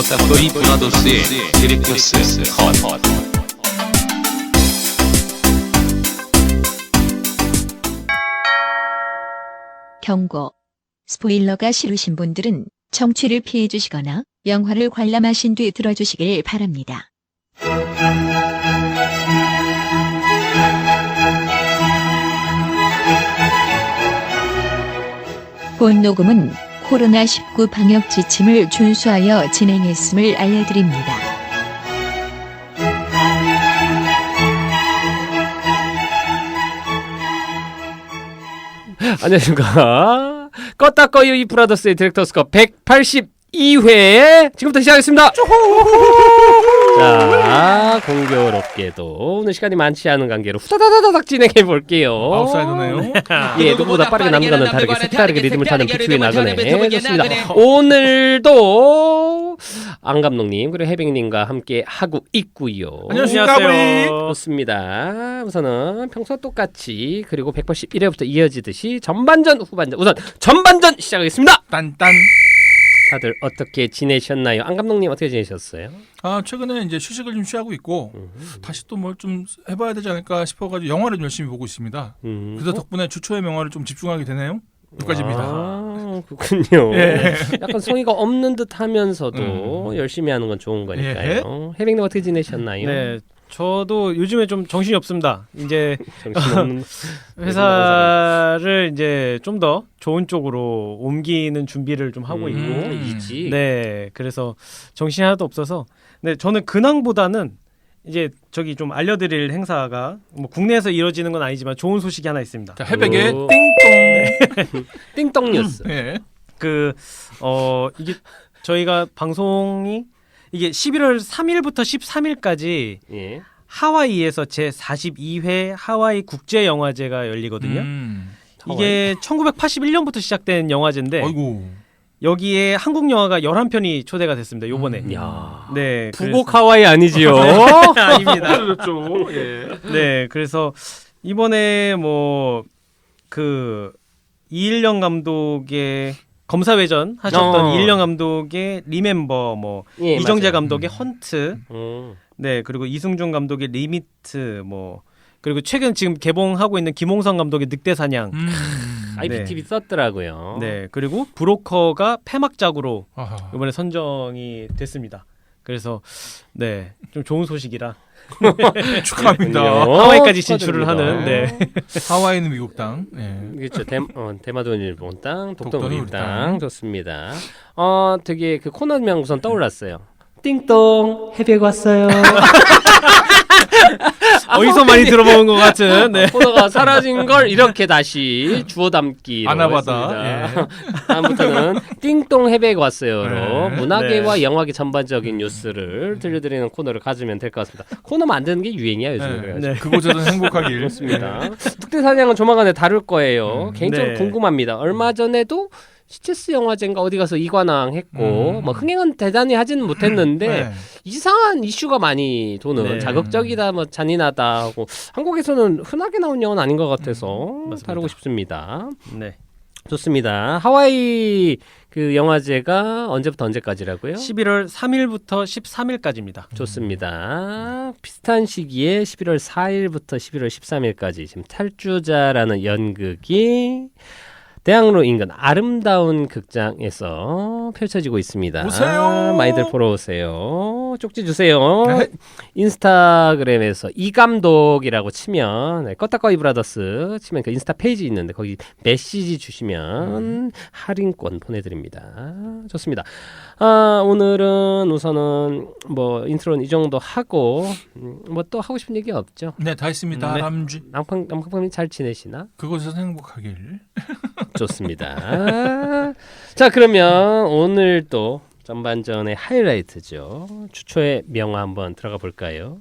겉다거리 브라더스의 디렉터스 컷. 경고. 스포일러가 싫으신 분들은 청취를 피해 주시거나 영화를 관람하신 뒤 들어주시길 바랍니다. 본 녹음은 코로나19 방역 지침을 준수하여 진행했음을 알려드립니다. 안녕하십니까. 껐다꺼이 브라더스의 디렉터스컷 182회 지금부터 시작하겠습니다. 자, 공교롭게도 오늘 시간이 많지 않은 관계로 후다다다닥 진행해 볼게요. 아웃사이더네요. 예, 누구보다 빠르게 남과는 다르게 색다르게 리듬을 타는 비추의 나그네. 좋습니다. 오늘도 안 감독님 그리고 해빙님과 함께 하고 있고요. 안녕하세요. 좋습니다. 우선은 평소 똑같이 그리고 181회부터 이어지듯이 전반전 후반전 우선 전반전 시작하겠습니다. 딴딴. 다들 어떻게 지내셨나요? 안 감독님 어떻게 지내셨어요? 아 최근에 이제 휴식을 좀 취하고 있고 다시 또 뭘 좀 해봐야 되지 않을까 싶어가지고 영화를 좀 열심히 보고 있습니다. 그래서 덕분에 주초의 명화를 좀 집중하게 되네요. 여기까지입니다. 아, 그렇군요. 예. 약간 성의가 없는 듯하면서도 열심히 하는 건 좋은 거니까요. 해빙님 어떻게 지내셨나요? 네, 저도 요즘에 좀 정신이 없습니다. 이제 정신없는 회사를 이제 좀 더 좋은 쪽으로 옮기는 준비를 좀 하고 있고, 이지. 네, 그래서 정신이 하나도 없어서, 네, 저는 근황보다는 이제 저기 좀 알려드릴 행사가 뭐 국내에서 이루어지는 건 아니지만 좋은 소식이 하나 있습니다. 자, 해백의 오. 띵동. 띵동 뉴스. 네. 이게 저희가 방송이 이게 11월 3일부터 13일까지 예. 하와이에서 제42회 하와이 국제영화제가 열리거든요. 이게 1981년부터 시작된 영화제인데 아이고. 여기에 한국 영화가 11편이 초대가 됐습니다. 요번에. 야. 네. 부곡 하와이 아니지요? 아닙니다. 그렇죠. 예. 네. 그래서 이번에 뭐 그 이일령 감독의 검사회전 하셨던 이일령 감독의 리멤버 뭐 예, 이정재 맞아요. 감독의 헌트 네, 그리고 이승준 감독의 리미트 뭐 그리고 최근 지금 개봉하고 있는 김홍성 감독의 늑대 사냥. IPTV 썼더라고요. 네, 그리고 브로커가 폐막작으로 아하. 이번에 선정이 됐습니다. 그래서 네, 좀 좋은 소식이라 축하합니다. 하와이까지 진출을 하는 네. 하와이는 미국 땅. 예. 그렇죠. 대마도는 일본 땅, 독도는 독도는 우리 우리 땅. 땅. 좋습니다. 되게 그 코너명 우선 떠올랐어요. 띵동 해백 왔어요. 어디서 많이 들어본 것 같은 네. 코너가 사라진 걸 이렇게 다시 주워 담기. 아나바다. 예. 다음부터는 띵동 해백 왔어요로 네. 문화계와 네. 영화계 전반적인 뉴스를 들려드리는 코너를 가지면 될 것 같습니다. 코너 만드는 게 유행이야 요즘. 네. 그래가지고. 네. 그곳에서는 행복하길. 그렇습니다. 늑대 사냥은 조만간에 다룰 거예요. 개인적으로 네. 궁금합니다. 얼마 전에도 시체스 영화제인가 어디 가서 이관왕 했고 뭐 흥행은 대단히 하지는 못했는데 네. 이상한 이슈가 많이 도는 네. 자극적이다 뭐 잔인하다 하고 한국에서는 흔하게 나온 영화는 아닌 것 같아서 맞습니다. 다루고 싶습니다. 네. 좋습니다. 하와이 그 영화제가 언제부터 언제까지라고요? 11월 3일부터 13일까지입니다. 좋습니다. 비슷한 시기에 11월 4일부터 11월 13일까지 지금 탈주자라는 연극이 대학로 인근 아름다운 극장에서 펼쳐지고 있습니다. 오세요. 많이들 보러 오세요. 쪽지 주세요. 네. 인스타그램에서 이감독이라고 치면 껐다꺼이 브라더스 치면 그 인스타 페이지 있는데 거기 메시지 주시면 할인권 보내드립니다. 좋습니다. 오늘은 우선은 뭐 인트로는 이 정도 하고 뭐 또 하고 싶은 얘기 없죠? 네, 다 했습니다. 네. 남주. 남팡님이 잘 지내시나? 그곳에서 행복하길. 좋습니다. 자, 그러면 오늘 또 전반전의 하이라이트죠. 주초의 명화 한번 들어가 볼까요?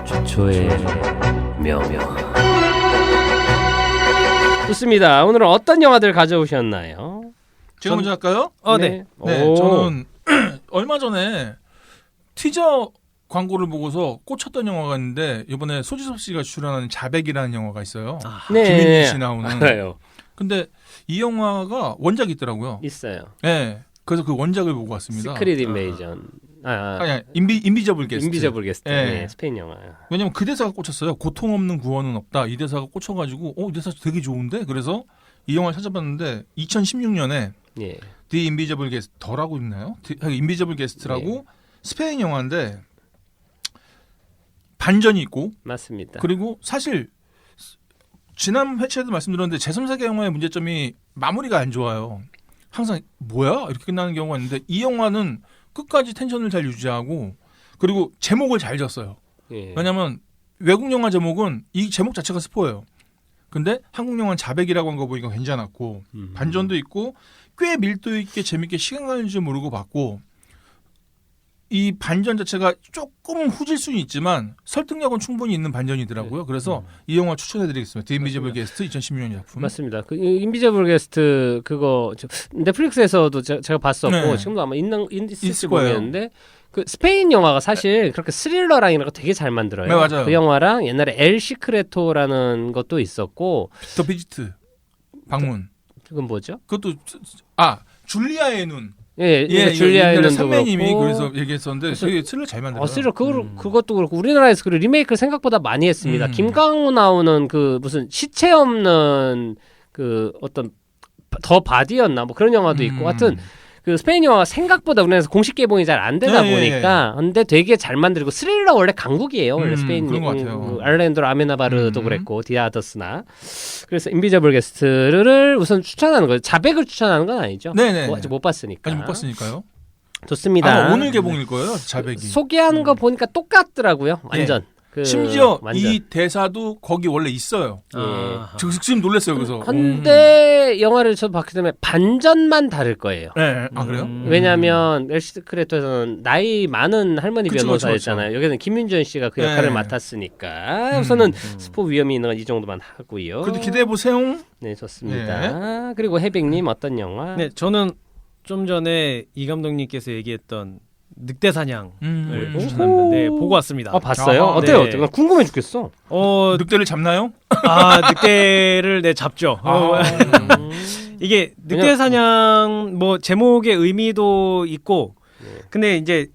주초의 명화. 좋습니다. 오늘은 어떤 영화들 가져오셨나요? 제가 먼저 할까요? 네. 네, 오. 저는 얼마 전에 티저 광고를 보고서 꽂혔던 영화가 있는데 이번에 소지섭 씨가 출연하는 자백이라는 영화가 있어요. 김민희 씨 나오는. 알아요. 근데 이 영화가 원작이 있더라고요. 있어요. 네. 그래서 그 원작을 보고 왔습니다. 시크릿 인베이전. 아니 인비저블 게스트. 인비저블 게스트. 예. 네, 스페인 영화. 왜냐면 그 대사가 꽂혔어요. 고통 없는 구원은 없다. 이 대사가 꽂혀가지고 이 대사 되게 좋은데 그래서 이 영화를 찾아봤는데 2016년에 예. The Invisible Guest 더라고 있나요? 인비저블 게스트라고 스페인 영화인데 반전이 있고 맞습니다. 그리고 사실 지난 회차에도 말씀드렸는데 제3세계 영화의 문제점이 마무리가 안 좋아요. 항상 뭐야? 이렇게 끝나는 경우가 있는데 이 영화는 끝까지 텐션을 잘 유지하고 그리고 제목을 잘 졌어요. 예. 왜냐하면 외국 영화 제목은 이 제목 자체가 스포예요. 근데 한국 영화는 자백이라고 한 거 보니까 괜찮았고 반전도 있고 꽤 밀도 있게 재밌게 시간 가는 줄 모르고 봤고 이 반전 자체가 조금 후질 수는 있지만 설득력은 충분히 있는 반전이더라고요. 그래서 이 영화 추천해드리겠습니다. The Invisible Guest 2016년 작품. 맞습니다. 그 인비저블 게스트 그거 넷플릭스에서도 제가 봤었고 네. 지금도 아마 있을지 있을 거예요. 모르겠는데 그 스페인 영화가 사실 그렇게 스릴러랑 이런 거 되게 잘 만들어요. 네, 맞아요. 그 영화랑 옛날에 엘 시크레토라는 것도 있었고 더 비지트 방문. 그건 뭐죠? 그것도 줄리아의 눈. 예, 예, 줄리아의 눈도 선배님이 그렇고. 그래서 얘기했었는데 되게 스릴러 잘 만들어요. 스릴러 그것도 그렇고 우리나라에서 그 리메이크를 생각보다 많이 했습니다. 김강호 나오는 그 무슨 시체 없는 그 어떤 더 바디였나 뭐 그런 영화도 있고 하여튼 그 스페인 영화가 생각보다 우리나라에서 공식 개봉이 잘 안 되다 보니까 근데 되게 잘 만들고 스릴러 원래 강국이에요. 원래 스페인 그런 것 같아요. 알렌드로 아메나바르도 그랬고 디아더스나 그래서 인비저블 게스트를 우선 추천하는 거예요. 자백을 추천하는 건 아니죠. 네네. 아직 못 봤으니까. 아직 못 봤으니까요. 좋습니다. 오늘 개봉일 거예요. 자백이. 소개하는 거 보니까 똑같더라고요. 완전. 그 심지어 완전. 이 대사도 거기 원래 있어요. 예. 지금 놀랐어요. 그래서. 근데 영화를 저도 봤기 때문에 반전만 다를 거예요. 네. 그래요? 왜냐하면 엘시크레토에서는 나이 많은 할머니 그쵸, 변호사였잖아요. 여기는 김윤전 씨가 그 역할을 네. 맡았으니까 우선은 스포 위험이 있는 건 이 정도만 하고요. 그래도 기대해 보세요. 네, 좋습니다. 그리고 해백님 어떤 영화? 네, 저는 좀 전에 이 감독님께서 얘기했던 늑대 사냥을 추천합니다. 네, 보고 왔습니다. 봤어요? 아, 어때요? 네. 나 궁금해 죽겠어. 늑대를 잡나요? 늑대를 잡죠. 이게 늑대 사냥 뭐 제목의 의미도 있고, 근데 이제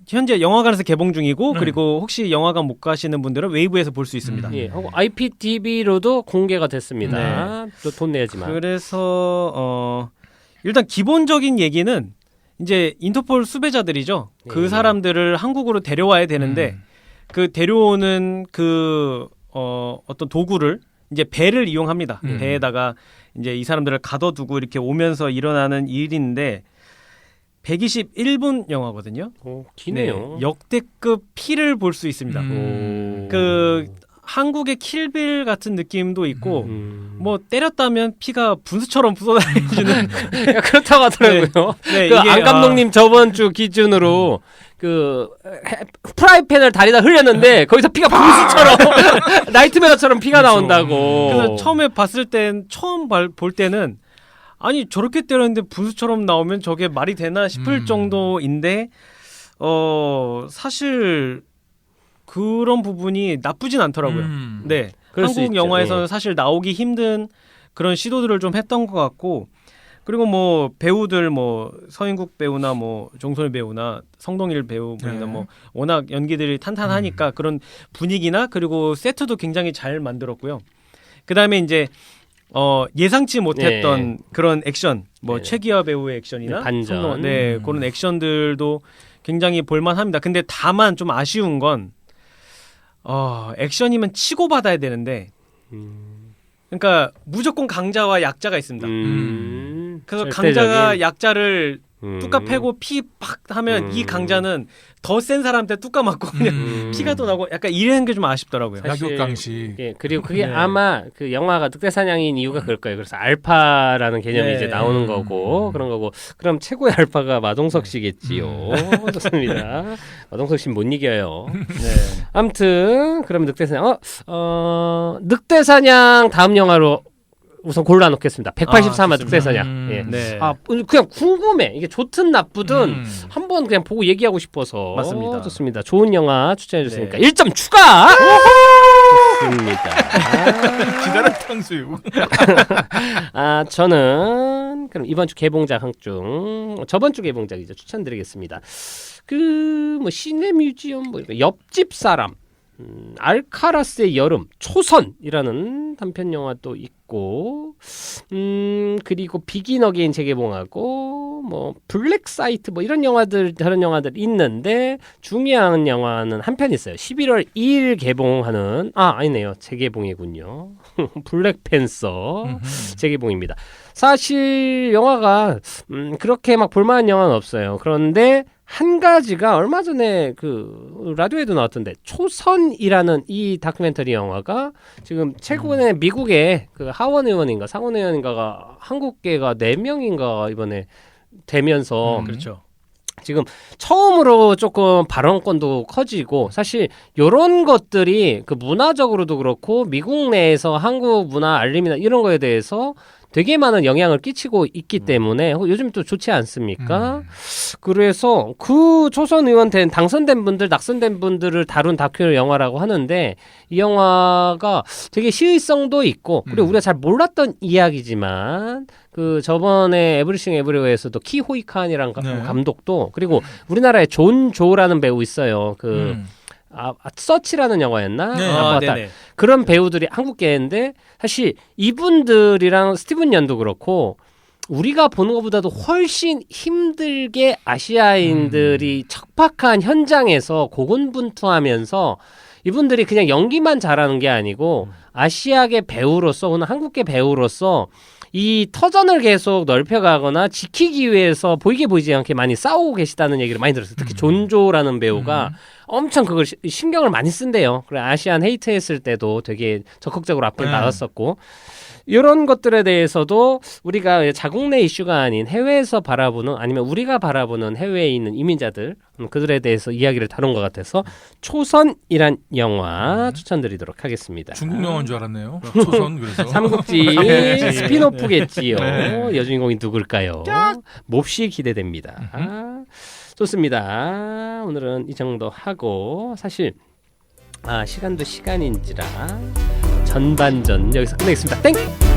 현재 영화관에서 개봉 중이고 그리고 혹시 영화관 못 가시는 분들은 웨이브에서 볼 수 있습니다. 예, 하고 IPTV로도 공개가 됐습니다. 또 돈 내야지만. 그래서 일단 기본적인 얘기는 이제 인터폴 수배자들이죠. 그 사람들을 한국으로 데려와야 되는데 그 데려오는 그 어떤 도구를 이제 배를 이용합니다. 배에다가 이제 이 사람들을 가둬두고 이렇게 오면서 일어나는 일인데 121분 영화거든요. 기네요. 네, 역대급 피를 볼 수 있습니다. 그 한국의 킬빌 같은 느낌도 있고 뭐 때렸다면 피가 분수처럼 쏟아지는 그렇다고 하더라고요. 네, 그 이게, 안 감독님 저번 주 기준으로 그 프라이팬을 다리다 흘렸는데 거기서 피가 분수처럼 나이트메어처럼 피가 나온다고. 그래서 처음에 봤을 땐 볼 때는 아니 저렇게 때렸는데 분수처럼 나오면 저게 말이 되나 싶을 정도인데 사실 그런 부분이 나쁘진 않더라고요. 네, 한국 영화에서는 사실 나오기 힘든 그런 시도들을 좀 했던 것 같고, 그리고 뭐 배우들 뭐 서인국 배우나 뭐 종선희 배우나 성동일 배우분이나 뭐 워낙 연기들이 탄탄하니까 그런 분위기나 그리고 세트도 굉장히 잘 만들었고요. 그 다음에 이제 예상치 못했던 그런 액션, 뭐 최기화 배우의 액션이나 반전, 그런 액션들도 굉장히 볼만합니다. 근데 다만 좀 아쉬운 건 액션이면 치고 받아야 되는데, 그러니까 무조건 강자와 약자가 있습니다. 그래서 강자가 약자를 뚜까 패고 피 팍 하면 이 강자는 더 센 사람한테 뚜까 맞고 그냥 피가 또 나고 약간 이런 게 좀 아쉽더라고요. 약육강식. 예, 그리고 그게 아마 그 영화가 늑대사냥인 이유가 그럴 거예요. 그래서 알파라는 개념이 이제 나오는 거고 그런 거고. 그럼 최고의 알파가 마동석 씨겠지요. 좋습니다. 마동석 씨는 못 이겨요. 아무튼 그러면 늑대사냥 늑대사냥 다음 영화로 우선 골라놓겠습니다. 183화 늑대사냥. 예. 그냥 궁금해. 이게 좋든 나쁘든 한번 그냥 보고 얘기하고 싶어서. 맞습니다. 좋습니다. 좋은 영화 추천해줬으니까 1점 추가. 좋습니다. 기다란 탕수육. 저는 그럼 이번 주 개봉작 중 저번 주 개봉작이죠. 추천드리겠습니다. 뭐 시내뮤지엄 뭐 옆집 사람, 알카라스의 여름, 초선이라는 단편 영화도 있고, 그리고 비긴 어게인 재개봉하고, 뭐 블랙 사이트 뭐 이런 영화들 다른 영화들 있는데 중요한 영화는 한 편 있어요. 11월 2일 개봉하는 아니네요. 재개봉이군요. 블랙팬서 재개봉입니다. 사실 영화가 그렇게 막 볼만한 영화는 없어요. 그런데 한 가지가 얼마 전에 그 라디오에도 나왔던데 초선이라는 이 다큐멘터리 영화가 지금 최근에 미국의 그 하원 의원인가 상원 의원인가가 한국계가 4명인가 이번에 되면서 그렇죠. 지금 처음으로 조금 발언권도 커지고 사실 이런 것들이 그 문화적으로도 그렇고 미국 내에서 한국 문화 알림이나 이런 거에 대해서 되게 많은 영향을 끼치고 있기 때문에 요즘 또 좋지 않습니까? 그래서 그 초선 의원 된 당선된 분들, 낙선된 분들을 다룬 다큐 영화라고 하는데 이 영화가 되게 시의성도 있고 그리고 우리가 잘 몰랐던 이야기지만 그 저번에 에브리싱 에브리웨어에서도 키호이 칸이라는 감독도 그리고 우리나라에 존 조라는 배우 있어요. 그 서치라는 영화였나? 네네. 그런 배우들이 한국계인데 사실 이분들이랑 스티븐 연도 그렇고 우리가 보는 것보다도 훨씬 힘들게 아시아인들이 척박한 현장에서 고군분투하면서 이분들이 그냥 연기만 잘하는 게 아니고 아시아계 배우로서 혹은 한국계 배우로서 이 터전을 계속 넓혀가거나 지키기 위해서 보이게 보이지 않게 많이 싸우고 계시다는 얘기를 많이 들었어요. 특히 존조라는 배우가 엄청 그걸 신경을 많이 쓴대요. 그래 아시안 헤이트 했을 때도 되게 적극적으로 앞에 나갔었고 이런 것들에 대해서도 우리가 자국 내 이슈가 아닌 해외에서 바라보는 아니면 우리가 바라보는 해외에 있는 이민자들 그들에 대해서 이야기를 다룬 것 같아서 초선이란 영화 추천드리도록 하겠습니다. 중국 영화인 줄 알았네요. 초선 그래서 삼국지 스피노프겠지요. 네. 여주인공이 누굴까요? 몹시 기대됩니다. 좋습니다. 오늘은 이 정도 하고 사실 시간도 시간인지라 전반전 여기서 끝내겠습니다. 땡!